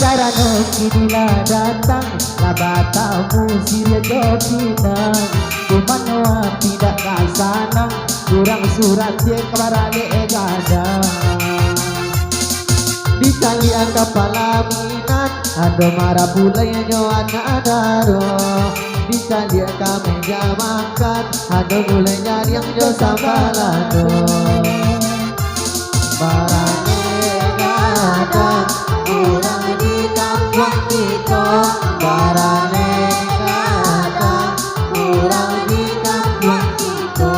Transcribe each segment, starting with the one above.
Sarano kinilah datang Labatamu sila jopinang Kumanoa tidak kasanang Kurang surat dia kebarale gadang Di tali angka palaminan Ado marah bulay nyo anadaro Di tali angka meja makan Ado bulay nyari yang nyo sambalado Barane gadang Kurang di kampung kita Barane gadang Kurang di kampung kita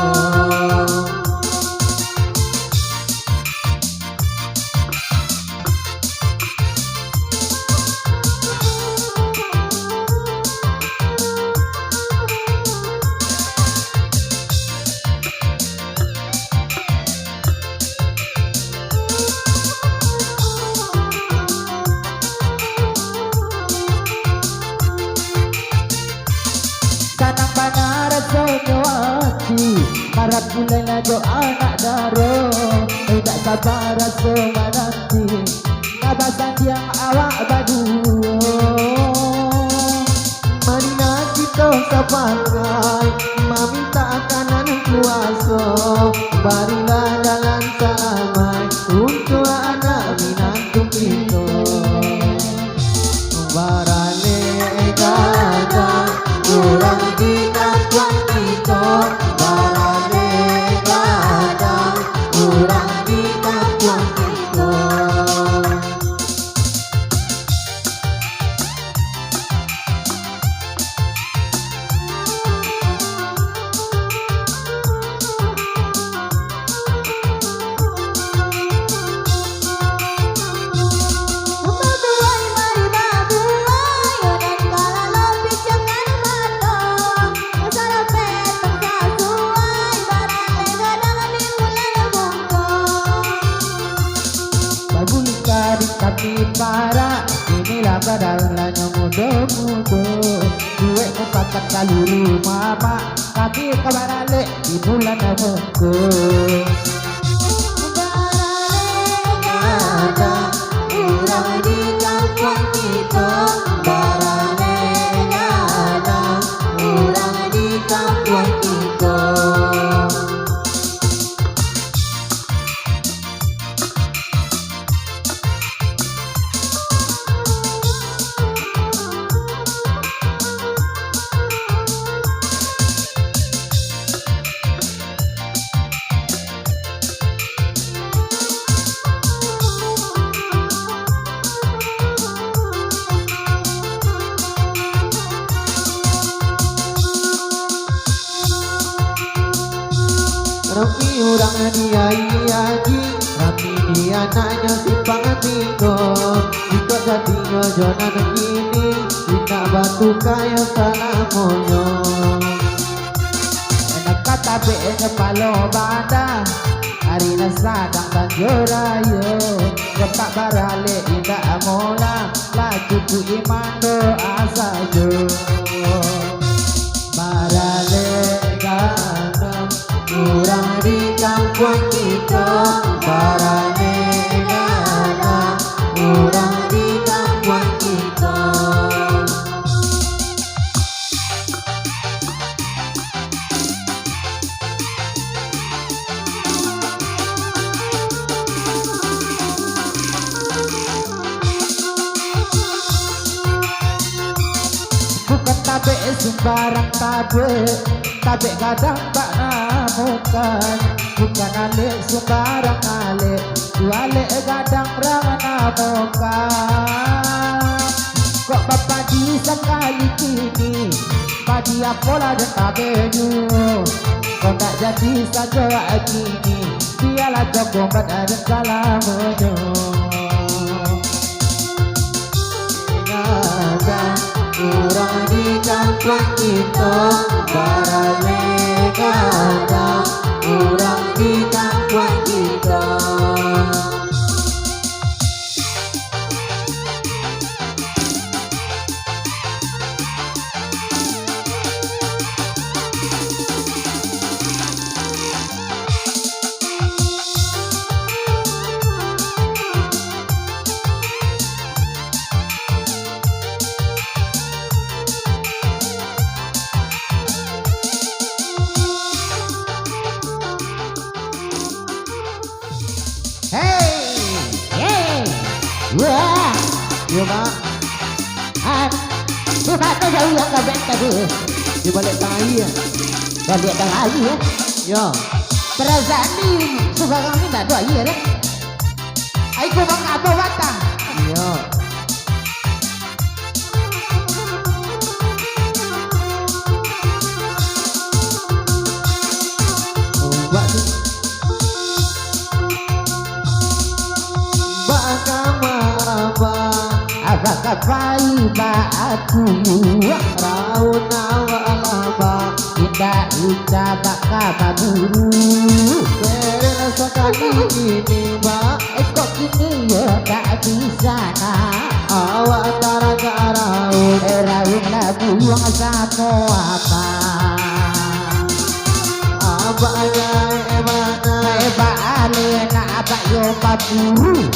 Sanang panarat sa hati Harap mulai na do anak daro Tidak sabar so menanti Nabasan yang awak badu Marina kita sa pakai Meminta kanan kuasa Barilah dalam salamai Untuk anak minantu kita Barale gadang Kurang di kampung kita Barale gadang Kurang di kampung kita Tapi para inilah badalnya muda-muda Duit mupakat kaluru mama Kaki kabarale di bulan minggu Barale gadang Kurang di kampung kita Barale gadang Kurang di kampung kita Rami orang dia iaji Rami dia anaknya si pangatigo Jika jadinya zona begini Tidak batu kaya salamoyo Enak kata be-nya palo bada Hari nasadang tanjurayo Kepak barale indah mola Laju ku imando asajo Barale gadang Kurang di kampung kita Barane gadang Kurang di kampung kita Bukan tabe sembarang tabe Tabe gadang tak namukan Bukan alik sembarang alik Alik gadang ramah namukan Kok bapak di sekali kini Padi apola dan tabenyu Kau tak jadi saja kini Biarlah jokobat dan salamunyu Gadang kurang di kampung kita Barale gadang kurang di kampung kita Yo Pak. Di mana jauh yang kabel tadi? Di balik tai ya. Balik tengah ya. Yo. Perasaan ni sekarang ni tak ada ya deh. Aku bang apa batang? Yo. Mbak tu. Mbak kama apa? Apa kapai ba aku? Rauna wa alaba. Tidak ucap kaburu. Beren sekali ini Mbak. Kok kini ya tak bisa nak. Awak antara ke raun. Raun lah buang sama apa? Abangnya emana. Eba alena apa yo baburu.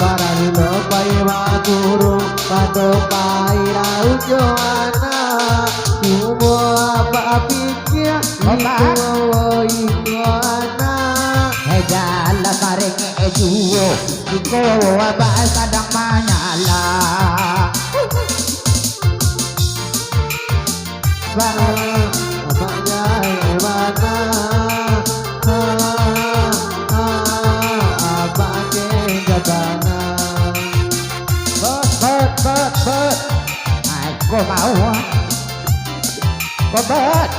Para lilo pai maguru. Pado pai raun joana. Kumo apa pikir. Itu anak. Jala bareng juo. Iko apa kadang manyala. Abangnya emana. Abangnya jabana. Bet. Aku mau. Bet.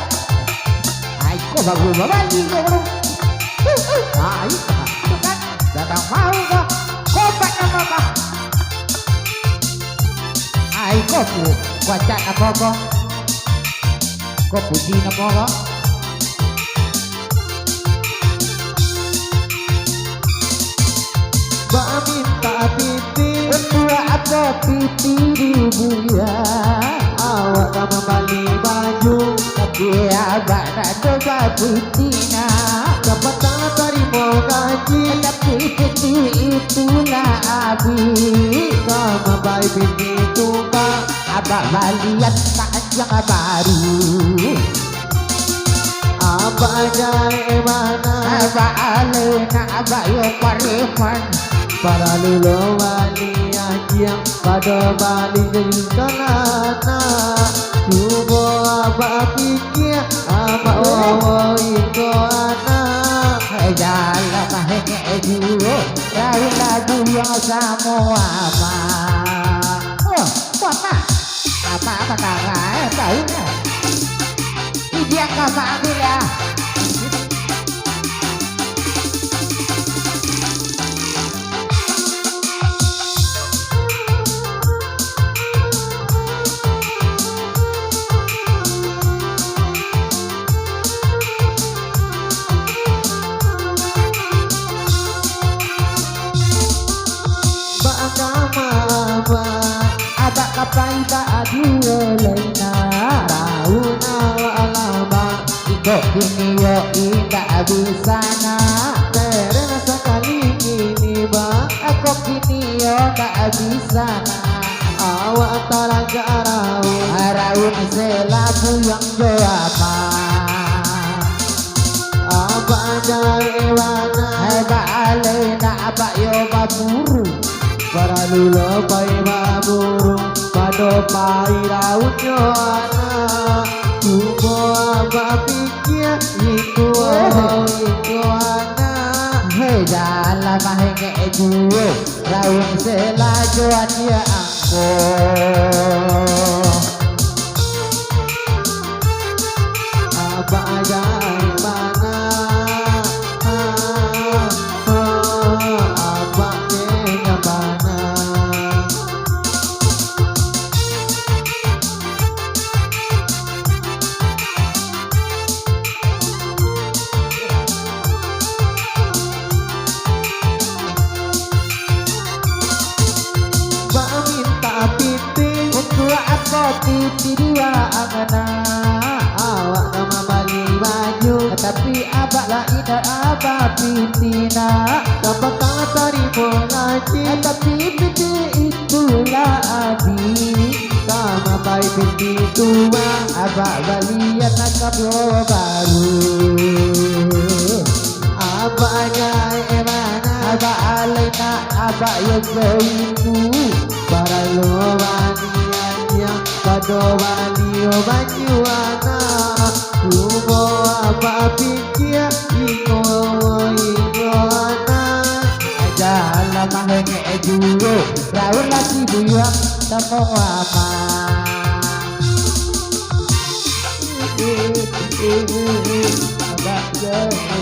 Aku baru balik dulu. Ayo, kan? Datang mau kok? Kopak nama apa? Ayo, kopu. Wajah apa kok? Kopu di nama kok? Mbak minta pipi. Berdua apa pipi dibuya? Awak tak membeli baju. Tapi abang nak coba pitina. Dapat tak terima gaji. Tapi pipi itulah abi. Sama baik binti tumpah. Abang balian panjang baru. Abangnya emana. Abang alena abang yo pariman. Para lilo wali ajiang. Pada bali jadi kalana. Cuba abang pikir. Abang wawo itu anak. Jalan mahenge juo. Dari lagu yang sama apa? Oh, apa? Apa kakak? Tahu nggak? Dia kakak ambil ya. Abak kapai tak adil lena. Rauna wa alaba. Iko kini yo indah bisa na. Beren sekali ini Mbak. Aku kini yo tak bisa na. Awak antara ke raun. Raun selabu yang joapa. Abangnya emana. Abak alena abak yo baburu. Para lula pai baburu. Pado pai raun joana. Kumo abang pikir. Itu anak. Jalan mahenge juo. Raun selajuan dia angko. Abangnya emana. Abangnya mana. Mbak minta pipi. Untuk apa titi dua angana. Awak nama bali baju. Tapi abak lain abak pitina. Dapat tak terima gaji. Tapi piti itulah abi. Sama baik binti tua. Abak balian nakap yo baru. Abangnya emana. Abak alena abak yo itu. Para Kalau manianya pada wali Banyuwana Kumo apa pikir ingo-ingoana Dalam mahenge dulu Rawur lagi buyang Tepung wama Agak jauh